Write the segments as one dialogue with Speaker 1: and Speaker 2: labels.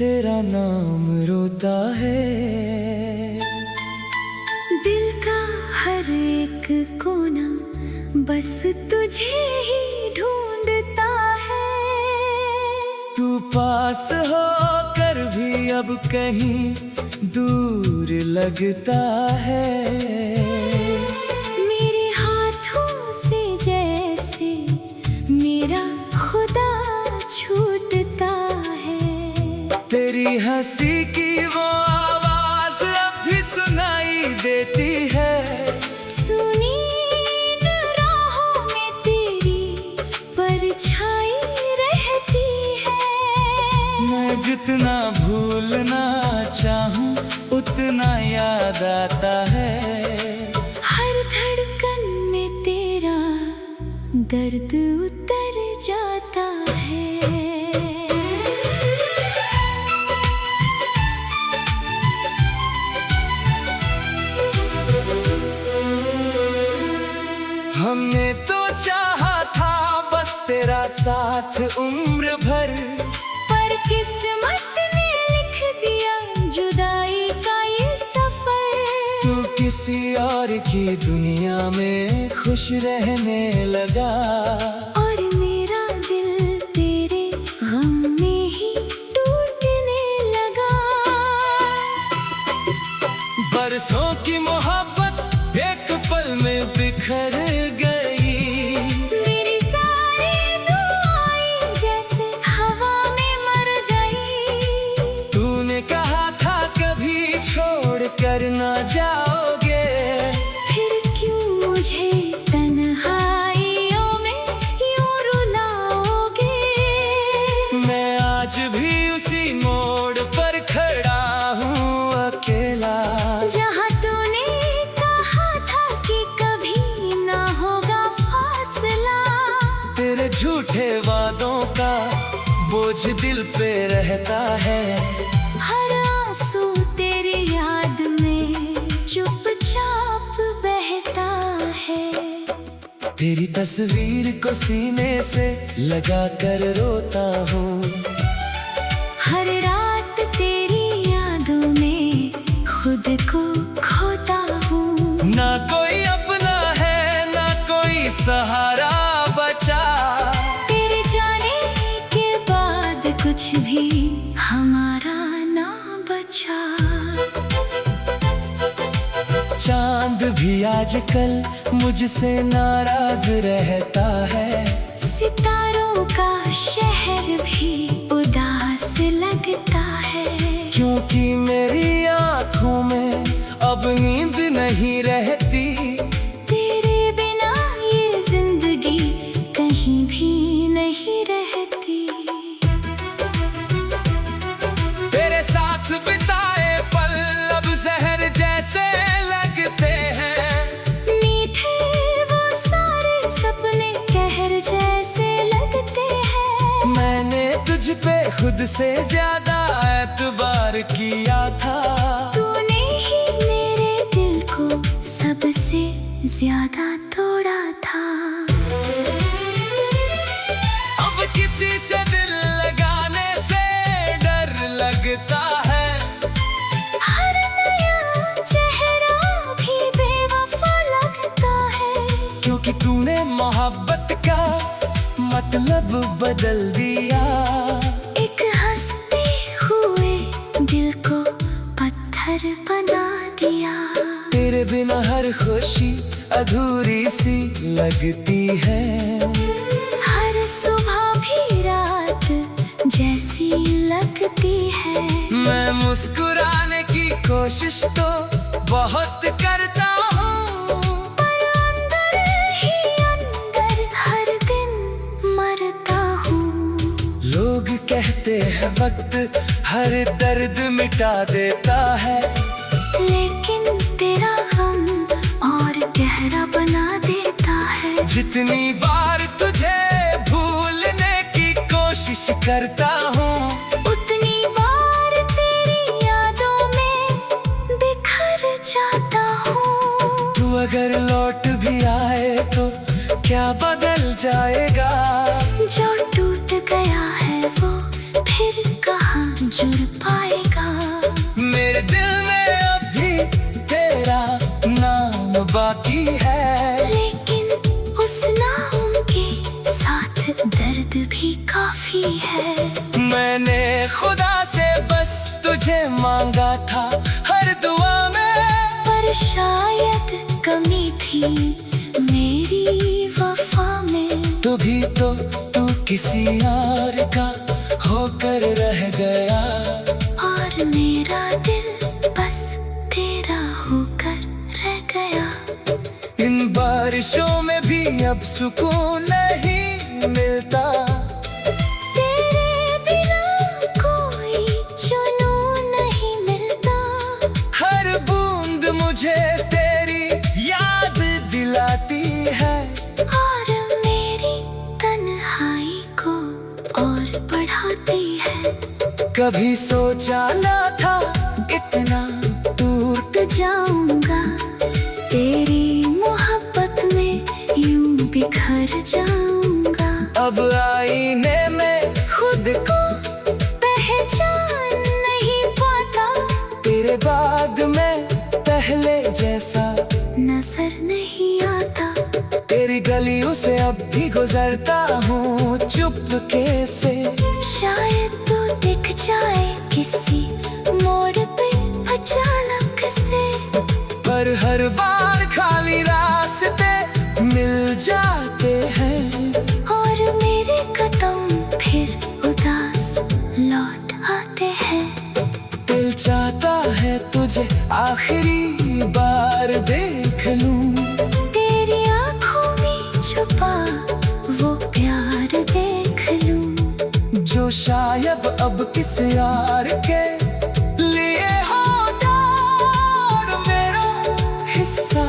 Speaker 1: तेरा नाम रोता है।
Speaker 2: दिल का हर एक कोना बस तुझे ही ढूंढता है।
Speaker 1: तू पास हो कर भी अब कहीं दूर लगता है।
Speaker 2: मेरे हाथों से जैसे मेरा खुदा छूटता है।
Speaker 1: तेरी हंसी की वो आवाज अब भी सुनाई देती है।
Speaker 2: सुनी न राहों में तेरी परछाई रहती है।
Speaker 1: मैं जितना भूलना चाहूं उतना याद आता है।
Speaker 2: हर धड़कन में तेरा दर्द उतर जाता है।
Speaker 1: हमने तो चाहा था बस तेरा साथ उम्र भर,
Speaker 2: पर किस्मत ने लिख दिया जुदाई का ये सफर।
Speaker 1: तू किसी और की दुनिया में खुश रहने लगा।
Speaker 2: और मेरा दिल तेरे गम में ही टूटने लगा।
Speaker 1: बरसों की मोहब्बत एक पल में बिखर गई।
Speaker 2: मेरी सारी दुआएं जैसे हवा में मर गई।
Speaker 1: तूने कहा था कभी छोड़ कर ना जाओगे,
Speaker 2: फिर क्यों मुझे तन्हाइयों में यूं रुलाओगे।
Speaker 1: मैं आज भी उसी मोड़ पर खड़ा हूँ अकेला।
Speaker 2: जहाँ तूने कहा था कि कभी ना होगा फासला।
Speaker 1: तेरे झूठे वादों का बोझ दिल पे रहता है।
Speaker 2: हर आंसू तेरी याद में चुपचाप बहता है।
Speaker 1: तेरी तस्वीर को सीने से लगा कर रोता हूँ।
Speaker 2: हर रात तेरी यादों में खुद को खोता हूँ।
Speaker 1: ना कोई अपना है ना कोई सहारा बचा।
Speaker 2: तेरे जाने के बाद कुछ भी हमारा ना बचा।
Speaker 1: चांद भी आजकल मुझसे नाराज रहता है।
Speaker 2: सितारों का शहर भी उदास लगता है।
Speaker 1: क्योंकि मेरी आँखों में अब नींद नहीं रहती।
Speaker 2: तेरे बिना ये जिंदगी कहीं भी नहीं रहती।
Speaker 1: तेरे साथ बिताए पल अब जहर जैसे लगते हैं।
Speaker 2: मीठे वो सारे सपने कहर जैसे लगते हैं।
Speaker 1: मैंने तुझ पे खुद से ज्यादा एतबार किया था।
Speaker 2: तूने ही मेरे दिल को सबसे ज्यादा तोड़ा था।
Speaker 1: अब किसी से दिल लगाने से डर लगता है।
Speaker 2: हर नया चेहरा भी बेवफा लगता है।
Speaker 1: क्योंकि तूने मोहब्बत का मतलब बदल दिया।
Speaker 2: एक हंसते हुए दिल को पत्थर बना दिया।
Speaker 1: तेरे बिना हर खुशी अधूरी सी लगती है।
Speaker 2: हर सुबह भी रात जैसी लगती है।
Speaker 1: मैं मुस्कुराने की कोशिश तो बहुत करता हूँ,
Speaker 2: पर अंदर ही अंदर हर दिन मरता हूँ।
Speaker 1: लोग कहते हैं वक्त हर दर्द मिटा देता है।
Speaker 2: लेकिन तेरा गम और गहरा बना देता है।
Speaker 1: जितनी बार तुझे भूलने की कोशिश करता हूँ,
Speaker 2: उतनी बार तेरी यादों में बिखर जाता हूँ।
Speaker 1: तू अगर लौट भी आए तो क्या बदल जाएगा।
Speaker 2: जो टूट गया है वो फिर कहाँ जुड़ पाएगा।
Speaker 1: मेरे दिल में अभी तेरा नाम बाकी है,
Speaker 2: लेकिन उस नाम के साथ दर्द भी काफी है।
Speaker 1: मैंने खुदा से बस तुझे मांगा था हर दुआ में,
Speaker 2: पर शायद कमी थी मेरी वफा में।
Speaker 1: तू भी तो तू किसी और का होकर रह गया,
Speaker 2: और मेरा दिल बस तेरा होकर रह गया।
Speaker 1: इन बारिशों में भी अब सुकून नहीं मिलता,
Speaker 2: तेरे बिना कोई जुनून नहीं मिलता।
Speaker 1: हर बूंद मुझे तेरी याद दिलाती है,
Speaker 2: और मेरी तन्हाई को और बढ़ाती है।
Speaker 1: कभी सोचा ना था इतना टूट
Speaker 2: जाऊंगा तेरी मोहब्बत में, यूं बिखर जाऊंगा।
Speaker 1: अब आईने में खुद को
Speaker 2: पहचान नहीं पाता,
Speaker 1: तेरे बाद में पहले जैसा
Speaker 2: नजर नहीं आता।
Speaker 1: तेरी गलियों से अब भी गुजरता हूँ चुपके से,
Speaker 2: शायद तू दिख जाए किसी मोड़ पे अचानक से।
Speaker 1: पर हर बार खाली रास्ते मिल जाते हैं,
Speaker 2: और मेरे कदम फिर उदास लौट आते हैं।
Speaker 1: दिल चाहता है तुझे आखिरी बार देख लूं,
Speaker 2: तेरी आंखों में छुपा वो प्यार देख लूं,
Speaker 1: जो शायद अब किसी और के लिए होगा। और मेरा हिस्सा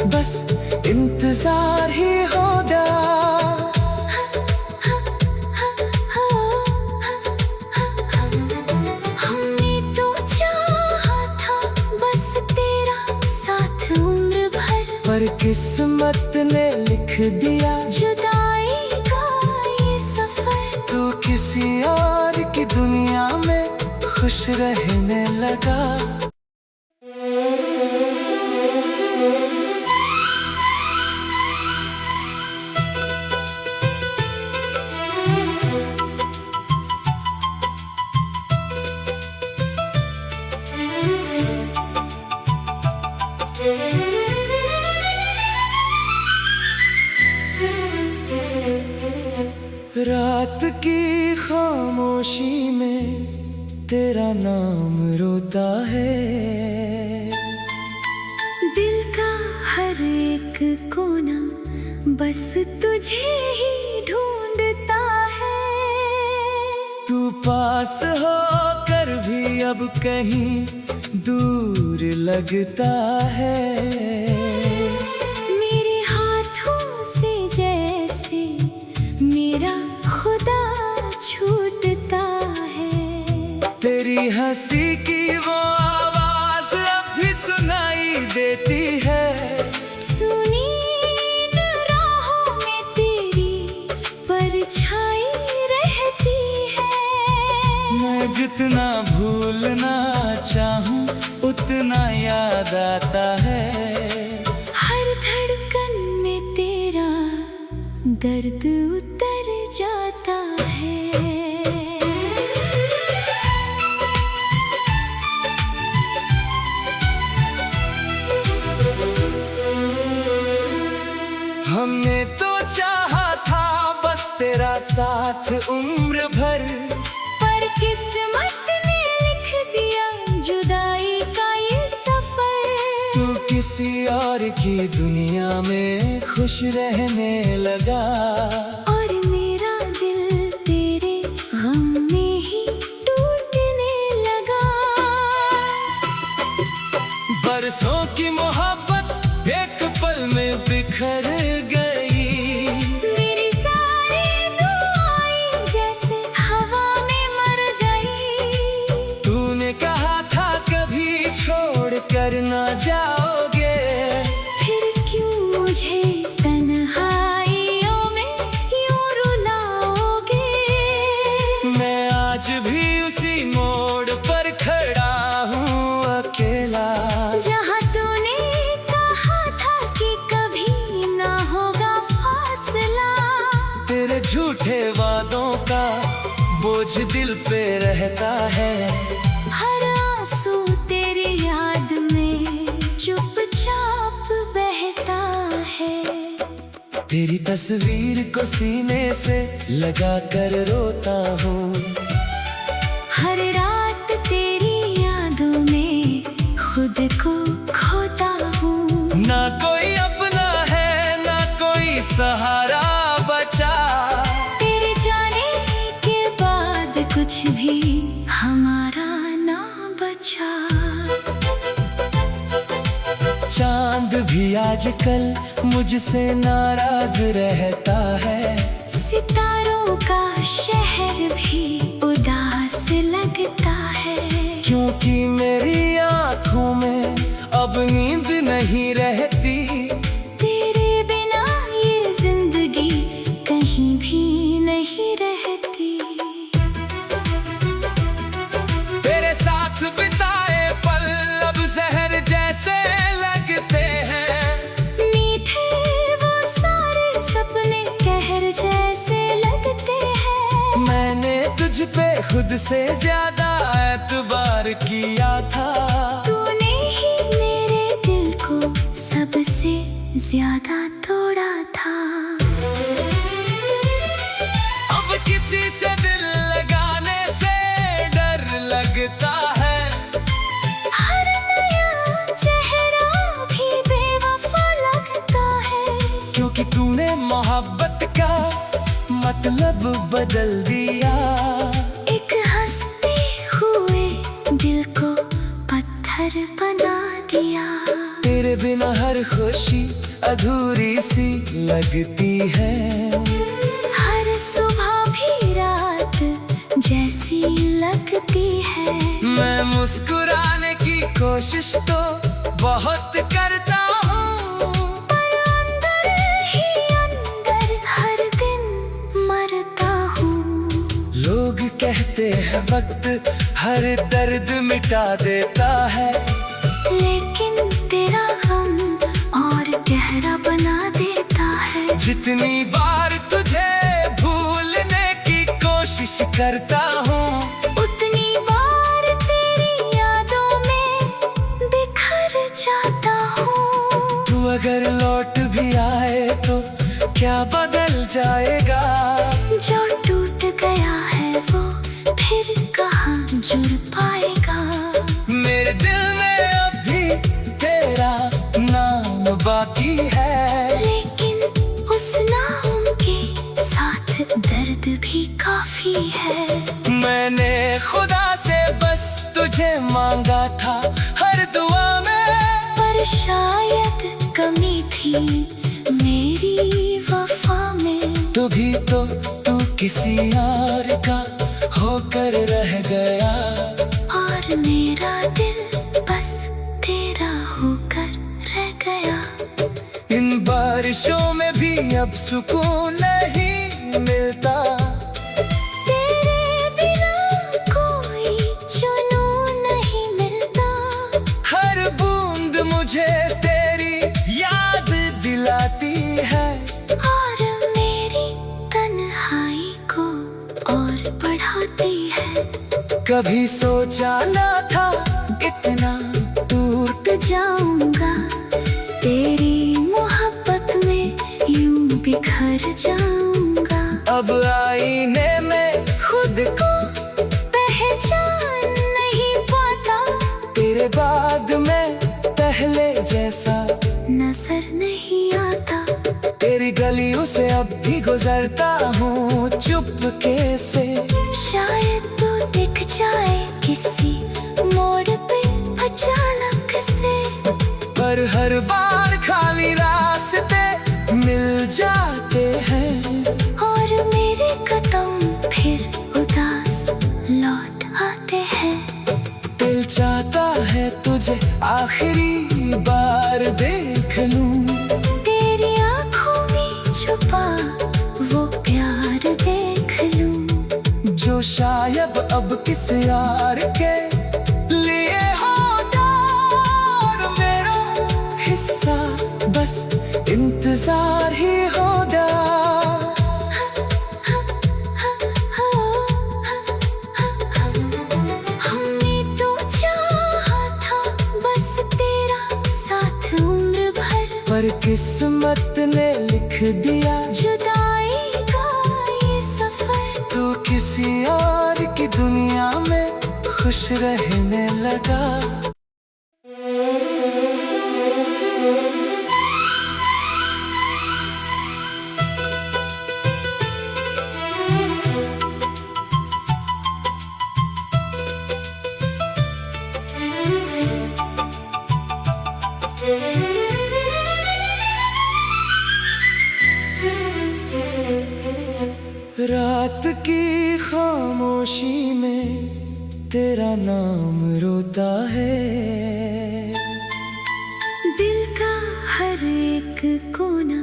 Speaker 1: बस इंतजार ही होगा।
Speaker 2: हमने तो चाहा था बस तेरा साथ उम्र भर,
Speaker 1: पर किस्मत ने लिख दिया
Speaker 2: जुदाई का ये सफर।
Speaker 1: तू किसी और की दुनिया में खुश रहने लगा। रात की खामोशी में तेरा नाम रोता है,
Speaker 2: दिल का हर एक कोना बस तुझे ही ढूंढता है।
Speaker 1: तू पास होकर भी अब कहीं दूर लगता है,
Speaker 2: मेरे हाथों से जैसे मेरा खुदा छूटता है।
Speaker 1: तेरी हंसी की वो आवाज अब भी सुनाई देती है,
Speaker 2: सुनी इन राहों में तेरी परछाई रहती है।
Speaker 1: मैं जितना भूलना चाहूं उतना याद आता है,
Speaker 2: हर धड़कन में तेरा दर्द उतर जाता है।
Speaker 1: हमने तो चाहा था बस तेरा साथ उम्र भर,
Speaker 2: पर किस्मत ने लिख दिया जुदाई का ये सफर।
Speaker 1: तू किसी और की दुनिया में खुश रहने लगा,
Speaker 2: और मेरा दिल तेरे गम में ही टूटने लगा।
Speaker 1: बरसों की मोहब्बत एक पल में बिखर गई,
Speaker 2: मेरी सारी दुआएं जैसे हवा में मर गई।
Speaker 1: तूने कहा था कभी छोड़ कर ना जाओगे,
Speaker 2: फिर क्यों मुझे तन्हाइयों में यूं रुलाओगे।
Speaker 1: मैं आज भी उसी मोड़ दिल पे रहता है।
Speaker 2: हर आंसू तेरी याद में चुपचाप बहता है।
Speaker 1: तेरी तस्वीर को सीने से लगा कर रोता हूँ।
Speaker 2: हर रात तेरी यादों में खुद को खोता हूँ।
Speaker 1: ना कोई अपना है ना कोई सहारा बचा।
Speaker 2: तेरे जाने के बाद कुछ भी हमारा ना बचा।
Speaker 1: चांद भी आजकल मुझसे नाराज रहता है।
Speaker 2: सितारों का शहर भी उदास लगता है।
Speaker 1: क्योंकि मेरी आँखों में अब नींद नहीं रहती।
Speaker 2: तेरे बिना ये जिंदगी कहीं भी नहीं रहती।
Speaker 1: तेरे साथ बिताए पल अब जहर जैसे लगते हैं।
Speaker 2: मीठे वो सारे सपने कहर जैसे लगते हैं।
Speaker 1: मैंने तुझ पे खुद से ज्यादा एतबार किया था।
Speaker 2: तूने ही मेरे दिल को सबसे ज्यादा तोड़ा था।
Speaker 1: अब किसी से दिल लगाने से डर लगता है।
Speaker 2: हर नया चेहरा भी बेवफा लगता है।
Speaker 1: क्योंकि तूने मोहब्बत का मतलब बदल दिया।
Speaker 2: एक हंसते हुए दिल को पत्थर बना दिया।
Speaker 1: तेरे बिना हर खुशी अधूरी सी लगती है।
Speaker 2: हर सुबह भी रात जैसी लगती है।
Speaker 1: मैं मुस्कुराने की कोशिश तो बहुत करता हूँ।
Speaker 2: पर अंदर ही अंदर हर दिन मरता हूँ।
Speaker 1: लोग कहते हैं वक्त हर दर्द मिटा देता है।
Speaker 2: लेकिन तेरा गम और गहरा बना देता है।
Speaker 1: जितनी बार तुझे भूलने की कोशिश करता हूँ,
Speaker 2: उतनी बार तेरी यादों में बिखर जाता हूँ।
Speaker 1: तू अगर लौट भी आए तो क्या बदल जाएगा।
Speaker 2: जो टूट गया है वो फिर कहाँ जुड़ पाएगा।
Speaker 1: मेरे दिल में अब भी तेरा नाम बाकी है।
Speaker 2: लेकिन उस नाम के साथ दर्द भी काफी है।
Speaker 1: मैंने खुदा से बस तुझे मांगा था हर दुआ में।
Speaker 2: पर शायद कमी थी मेरी वफा में।
Speaker 1: तभी तो तू किसी और का होकर रह गया।
Speaker 2: और मेरा दिल बस तेरा होकर रह गया।
Speaker 1: इन बारिशों में भी अब सुकून नहीं मिलता।
Speaker 2: तेरे बिना कोई जुनून नहीं मिलता।
Speaker 1: हर बूंद मुझे तेरी याद दिलाती है।
Speaker 2: और मेरी तन्हाई को और बढ़ाती है।
Speaker 1: कभी सोचा न था इतना टूट
Speaker 2: जाऊंगा तेरी मोहब्बत में यूं बिखर जाऊंगा।
Speaker 1: अब आईने में खुद को
Speaker 2: पहचान नहीं पाता।
Speaker 1: तेरे बाद में पहले जैसा
Speaker 2: नजर नहीं आता।
Speaker 1: तेरी गलियों से अब भी गुजरता हूँ चुपके से।
Speaker 2: शायद तू दिख जाए किसी मोड़ पे अचानक से।
Speaker 1: पर हर बार खाली रास्ते मिल जाते हैं।
Speaker 2: और मेरे कदम फिर उदास लौट आते हैं।
Speaker 1: दिल चाहता है तुझे आखिरी बार देख लूं।
Speaker 2: तेरी आँखों में छुपा वो प्यार देख लूं।
Speaker 1: जो शायद अब किसी और के लिए होगा। और मेरा हिस्सा बस इंतजार ही होगा। पर किस्मत ने लिख दिया
Speaker 2: जुदाई का ये सफर।
Speaker 1: तू किसी और की दुनिया में खुश रहने लगा। रात की खामोशी में तेरा नाम रोता है।
Speaker 2: दिल का हर एक कोना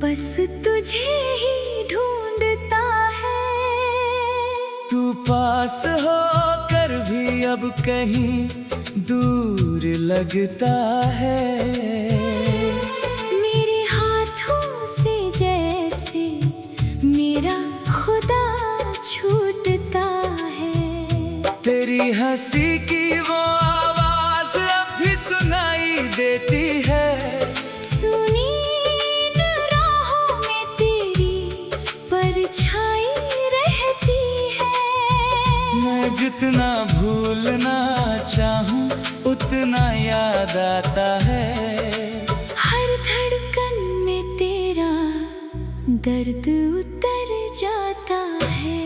Speaker 2: बस तुझे ही ढूंढता है।
Speaker 1: तू पास होकर भी अब कहीं दूर लगता है।
Speaker 2: मेरे हाथों से जैसे मेरा खुदा छूटता है।
Speaker 1: तेरी हंसी की वो आवाज अब भी सुनाई देती है।
Speaker 2: सुनी इन राहों में तेरी परछाई रहती है।
Speaker 1: मैं जितना भूलना चाहूं उतना याद आता है।
Speaker 2: हर धड़कन में तेरा दर्द उतर जाता है।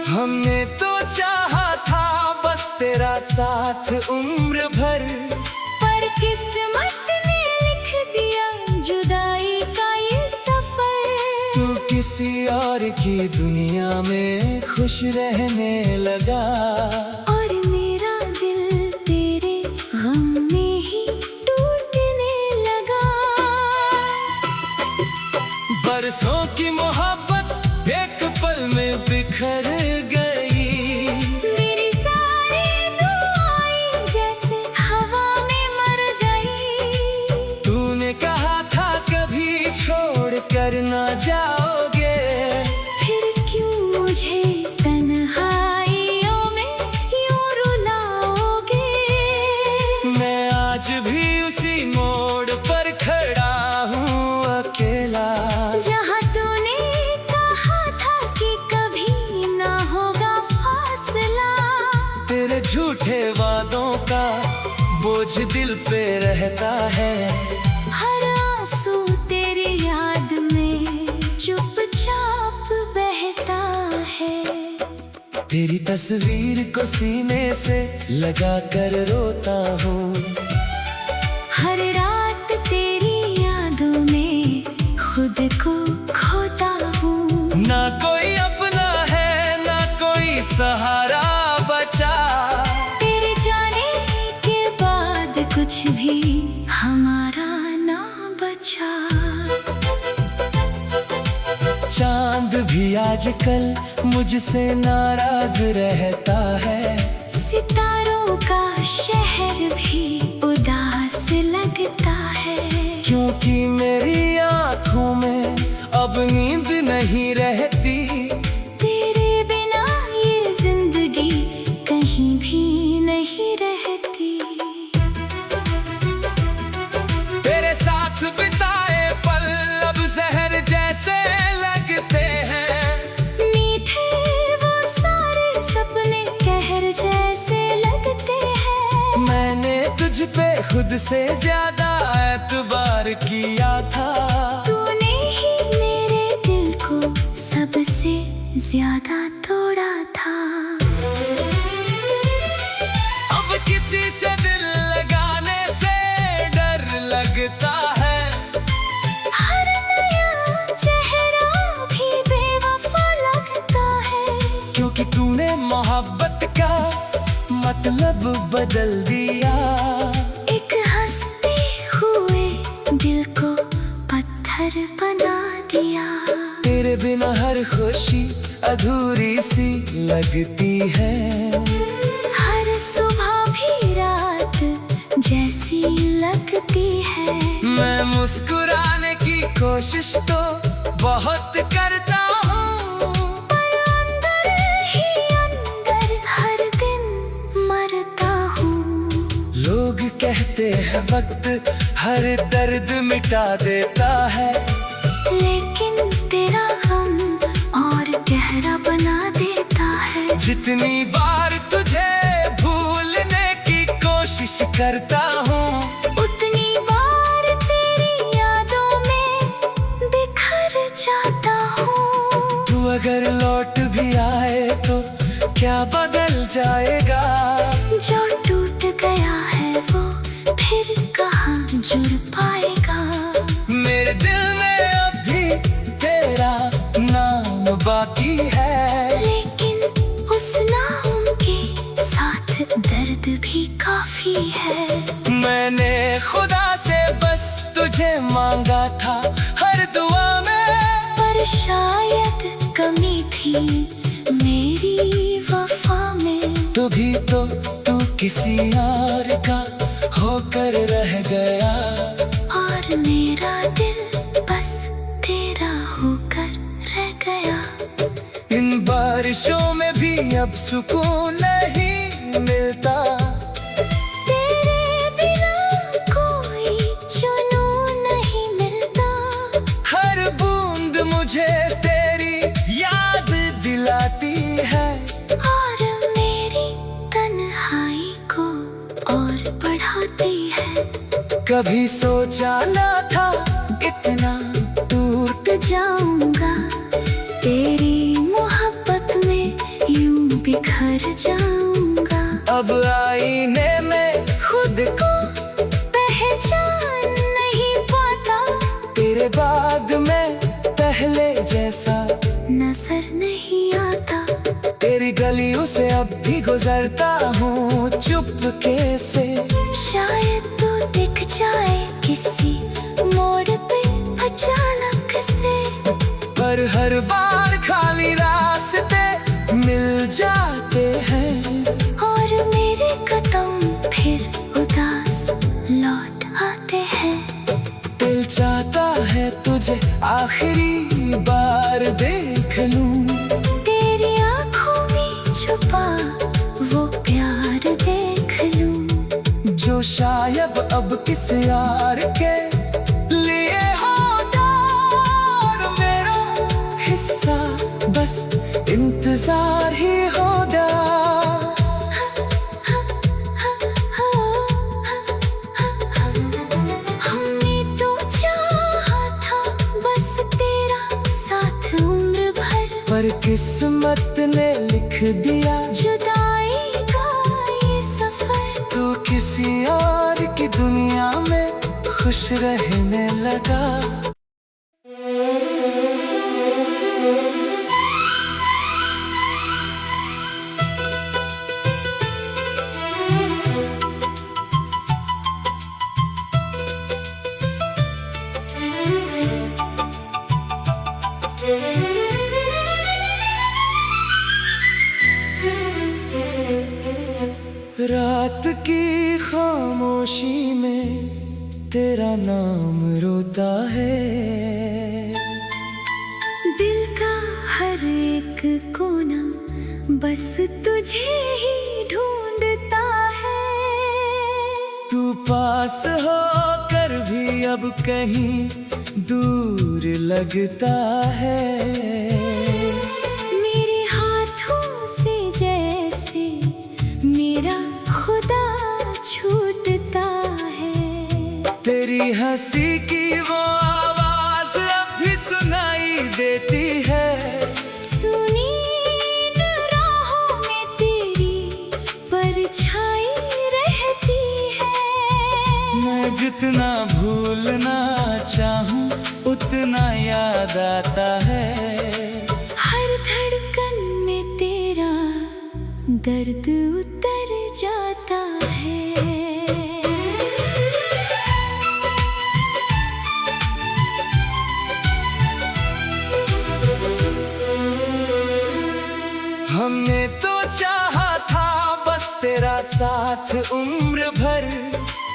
Speaker 1: हमने तो चाहा था बस तेरा साथ उम्र भर,
Speaker 2: पर किस्मत ने लिख दिया जुदाई का ये सफर।
Speaker 1: तू किसी और की दुनिया में खुश रहने लगा।
Speaker 2: और मेरा दिल तेरे गम में ही टूटने लगा।
Speaker 1: बरसों की मोहब्बत एक पल में बिखर गई।
Speaker 2: मेरी सारी दुआएं जैसे हवा में मर गई।
Speaker 1: तूने कहा था कभी छोड़ कर ना जाओगे,
Speaker 2: फिर क्यों मुझे तन्हाइयों में यूं रुलाओगे।
Speaker 1: मैं आज भी उसी मोड़ पर खड़ा हूँ अकेला।
Speaker 2: जहाँ तूने कहा था कि कभी ना होगा फासला।
Speaker 1: तेरे झूठे वादों का बोझ दिल पे रहता है।
Speaker 2: हर आंसू तेरी याद में चुपचाप बहता है।
Speaker 1: तेरी तस्वीर को सीने से लगा कर रोता हूँ।
Speaker 2: हर रात तेरी यादों में खुद को खोता हूँ।
Speaker 1: ना कोई अपना है ना कोई सहारा बचा।
Speaker 2: तेरे जाने के बाद कुछ भी हमारा ना बचा।
Speaker 1: चांद भी आजकल मुझसे नाराज रहता है।
Speaker 2: सितारों का शहर भी उदास लगता है।
Speaker 1: क्योंकि मेरी आँखों में अब नींद नहीं रहती।
Speaker 2: तेरे बिना ये जिंदगी कहीं भी नहीं रहती।
Speaker 1: तेरे साथ बिताए पल अब जहर जैसे लगते हैं।
Speaker 2: मीठे वो सारे सपने कहर जैसे लगते हैं।
Speaker 1: मैंने तुझ पे खुद से ज्यादा एतबार किया था।
Speaker 2: तूने ही मेरे दिल को सबसे ज्यादा तोड़ा था।
Speaker 1: अब किसी से दिल लगाने से डर लगता है।
Speaker 2: हर नया चेहरा भी बेवफा लगता है।
Speaker 1: क्योंकि तूने मोहब्बत का मतलब बदल दिया।
Speaker 2: एक हंसते हुए दिल को पत्थर बना दिया।
Speaker 1: तेरे बिना हर खुशी अधूरी सी लगती है।
Speaker 2: हर सुबह भी रात जैसी लगती है।
Speaker 1: मैं मुस्कुराने की कोशिश तो बहुत करता हूँ, कहते हैं वक्त हर दर्द मिटा देता है,
Speaker 2: लेकिन तेरा गम और गहरा बना देता है।
Speaker 1: जितनी बार तुझे भूलने की कोशिश करता हूँ,
Speaker 2: उतनी बार तेरी यादों में बिखर जाता हूँ।
Speaker 1: तू अगर लौट भी आए तो क्या बदल जाएगा?
Speaker 2: जो टूट गया है वो फिर कहाँ जुड़ पाएगा।
Speaker 1: मेरे दिल में अब भी तेरा नाम बाकी है,
Speaker 2: लेकिन उस नाम के साथ दर्द भी काफी है।
Speaker 1: मैंने खुदा से बस तुझे मांगा था हर दुआ में,
Speaker 2: पर शायद कमी थी मेरी वफा में।
Speaker 1: तभी तो तू किसी और का होकर रह गया,
Speaker 2: और मेरा दिल बस तेरा होकर रह गया।
Speaker 1: इन बारिशों में भी अब सुकून नहीं मिलता,
Speaker 2: तेरे बिना कोई जुनून नहीं मिलता।
Speaker 1: हर बूंद मुझे तेरी याद दिलाती है,
Speaker 2: और मेरी तन्हाई को और बढ़ाती है।
Speaker 1: कभी सोचा ना था इतना टूट
Speaker 2: जाऊंगा तेरी मोहब्बत में, यूं बिखर जाऊंगा।
Speaker 1: अब आईने में खुद को
Speaker 2: पहचान नहीं पाता,
Speaker 1: तेरे बाद में पहले जैसा
Speaker 2: नजर नहीं आता।
Speaker 1: तेरी गलियों से अब भी गुजरता हूँ चुपके से,
Speaker 2: शायद तू दिख जाए किसी मोड़ पे अचानक से।
Speaker 1: पर हर बार खाली रास्ते मिल जाते हैं,
Speaker 2: और मेरे कदम फिर उदास लौट आते हैं।
Speaker 1: दिल चाहता है तुझे आखिरी बार देख लूं,
Speaker 2: तेरी आँखों में छुपा वो प्यार देख लूं।
Speaker 1: जो शायद अब किसी और के लिए होता, और मेरा हिस्सा बस इंतजार ही होगा।
Speaker 2: हमने तो चाहा था बस तेरा साथ उम्र भर,
Speaker 1: पर किस्मत ने लिख दिया
Speaker 2: जुदाई का ये सफर।
Speaker 1: तू किसी और की दुनिया में खुश रहने लगा। रात की खामोशी में तेरा नाम रोता है,
Speaker 2: दिल का हर एक कोना बस तुझे ही ढूंढता है।
Speaker 1: तू पास होकर भी अब कहीं दूर लगता है,
Speaker 2: मेरे हाथों से जैसे मेरा खुदा छूटता है।
Speaker 1: तेरी हंसी की वो आवाज अब भी सुनाई देती है,
Speaker 2: सुनी इन राहों में तेरी परछाई रहती है।
Speaker 1: मैं जितना भूलना चाहूं उतना याद आता है,
Speaker 2: हर धड़कन में तेरा दर्द उतर जाता है।
Speaker 1: हमने तो चाहा था बस तेरा साथ उम्र भर,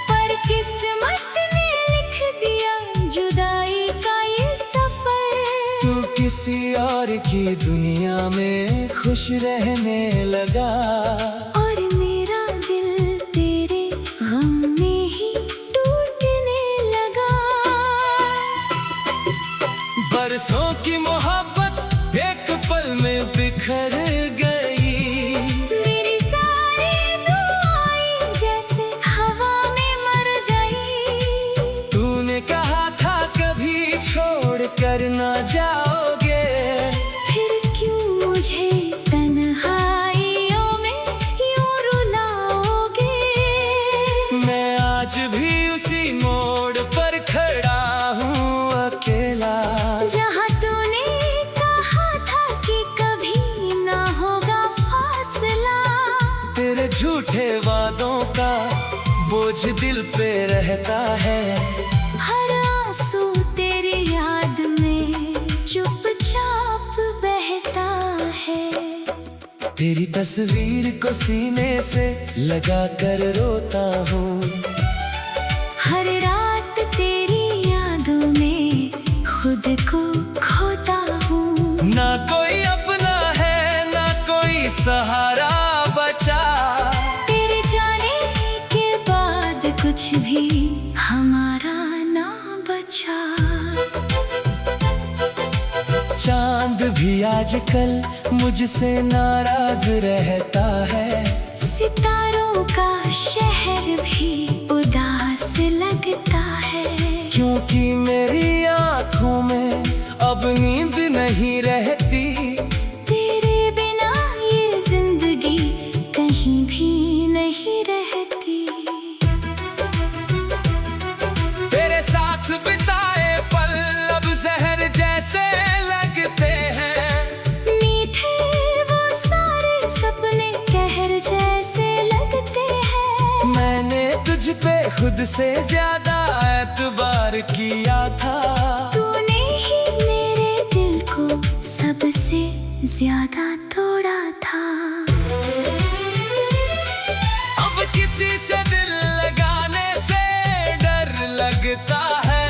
Speaker 2: पर किस्मत ने लिख दिया जुदाई का ये सफर।
Speaker 1: तू किसी और की दुनिया में खुश रहने लगा,
Speaker 2: और मेरा दिल तेरे गम में ही
Speaker 1: की मोहब्बत एक पल में बिखर गई।
Speaker 2: मेरी सारी दुआएं जैसे हवा में मर गई।
Speaker 1: तूने कहा था कभी छोड़ कर ना जाओगे,
Speaker 2: फिर क्यों मुझे तन्हाइयों में यूं रुलाओगे।
Speaker 1: मैं आज भी उसी मोड़ पर खड़ा हूँ अकेला,
Speaker 2: जहाँ तूने कहा था कि कभी ना होगा फासला।
Speaker 1: तेरे झूठे वादों का बोझ दिल पे रहता है।
Speaker 2: हर आंसू तेरी याद में चुपचाप बहता है।
Speaker 1: तेरी तस्वीर को सीने से लगा कर रोता हूँ।
Speaker 2: हर रात तेरी यादों में खुद को खोता हूँ।
Speaker 1: ना कोई अपना है ना कोई सहारा बचा,
Speaker 2: तेरे जाने के बाद कुछ भी हमारा ना बचा।
Speaker 1: चांद भी आजकल मुझसे नाराज रहता है।
Speaker 2: सितारों का शहर भी उदास लगता है।
Speaker 1: क्योंकि मेरी आँखों में अब नींद नहीं रहती।
Speaker 2: तेरे बिना ये जिंदगी कहीं भी नहीं रहती।
Speaker 1: तेरे साथ बिताए पल अब जहर जैसे लगते हैं।
Speaker 2: मीठे वो सारे सपने कहर जैसे लगते हैं।
Speaker 1: मैंने तुझ पे खुद से ज्यादा एतबार किया था।
Speaker 2: तूने ही मेरे दिल को सबसे ज्यादा तोड़ा था।
Speaker 1: अब किसी से दिल लगाने से डर लगता है।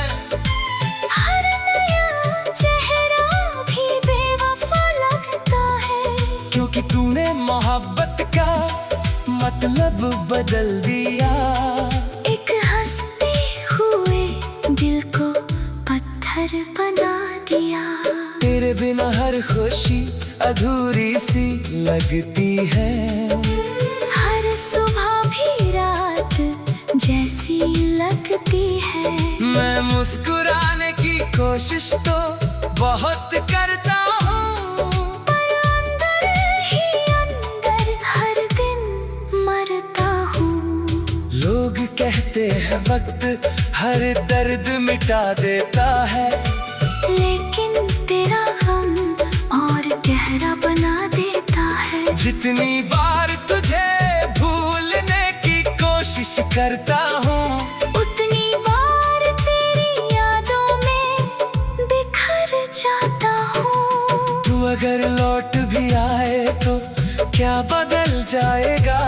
Speaker 2: हर नया चेहरा भी बेवफा लगता है।
Speaker 1: क्योंकि तूने मोहब्बत का मतलब बदल दिया।
Speaker 2: एक हंसते हुए दिल को पत्थर बना दिया।
Speaker 1: तेरे बिना हर खुशी अधूरी सी लगती है।
Speaker 2: हर सुबह भी रात जैसी लगती है।
Speaker 1: मैं मुस्कुराने की कोशिश तो बहुत करता हूँ,
Speaker 2: पर अंदर ही अंदर हर दिन मरता हूँ।
Speaker 1: लोग कहते हैं वक्त हर दर्द मिटा देता है।
Speaker 2: लेकिन तेरा गम और गहरा बना देता है।
Speaker 1: जितनी बार तुझे भूलने की कोशिश करता हूँ,
Speaker 2: उतनी बार तेरी यादों में बिखर जाता हूँ।
Speaker 1: तू अगर लौट भी आए तो क्या बदल जाएगा।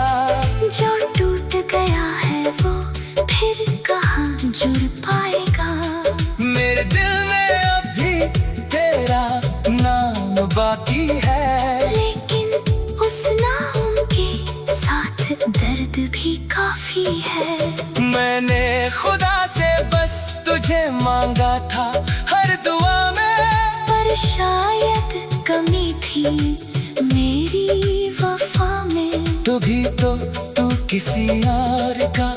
Speaker 2: जो टूट गया है वो फिर कहाँ जुड़ पाएगा।
Speaker 1: मेरे दिल में अब भी तेरा नाम बाकी है।
Speaker 2: लेकिन उस नाम के साथ दर्द भी काफी है।
Speaker 1: मैंने खुदा से बस तुझे मांगा था हर दुआ में,
Speaker 2: पर शायद कमी थी मेरी वफा में।
Speaker 1: तू भी तो तू किसी और का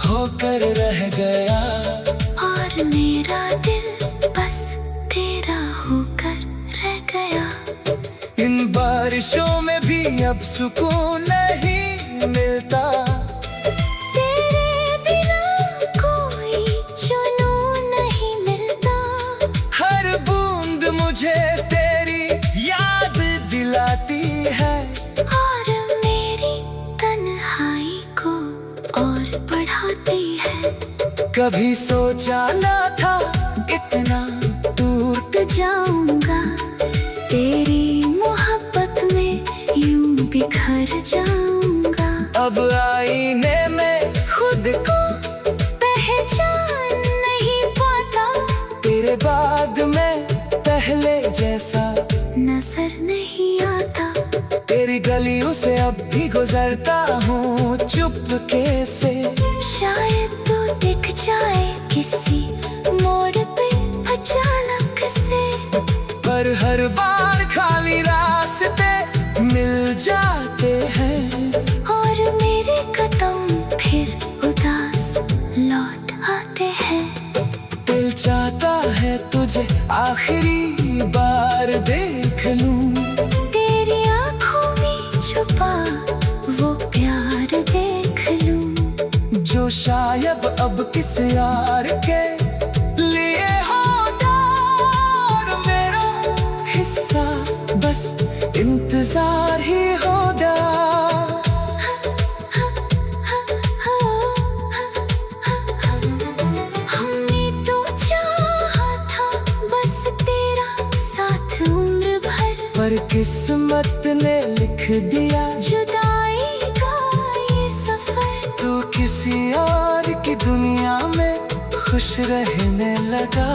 Speaker 1: होकर रह गया।
Speaker 2: और मेरा दिल बस तेरा होकर रह गया।
Speaker 1: इन बारिशों में भी अब सुकून नहीं मिलता।
Speaker 2: तेरे बिना कोई जुनून नहीं मिलता।
Speaker 1: हर बूंद मुझे तेरी याद दिलाती है।
Speaker 2: और मेरी तन्हाई को और बढ़ाती है।
Speaker 1: कभी सोचा ना था इतना टूट
Speaker 2: जाऊंगा तेरी मोहब्बत में यूं बिखर जाऊंगा।
Speaker 1: अब आईने में खुद को
Speaker 2: पहचान नहीं पाता।
Speaker 1: तेरे बाद में पहले जैसा
Speaker 2: नजर नहीं आता।
Speaker 1: तेरी गलियों से अब भी गुजरता हूँ चुपके से।
Speaker 2: शायद तू दिख जाए किसी मोड़ पे अचानक से।
Speaker 1: पर हर बार खाली रास्ते मिल जाते हैं।
Speaker 2: और मेरे कदम फिर उदास लौट आते हैं।
Speaker 1: दिल चाहता है तुझे आखिरी बार देख लूं,
Speaker 2: तेरी आंखों में छुपा वो प्यार देख लूं,
Speaker 1: जो शायद अब किसी यार के लिए होगा। और मेरा हिस्सा बस इंतजार ही होगा।
Speaker 2: हमने तो चाहा था बस तेरा साथ उम्र भर,
Speaker 1: पर किस्मत ने लिख दिया
Speaker 2: जुदाई का ये सफर।
Speaker 1: तू किसी और की दुनिया में खुश रहने लगा।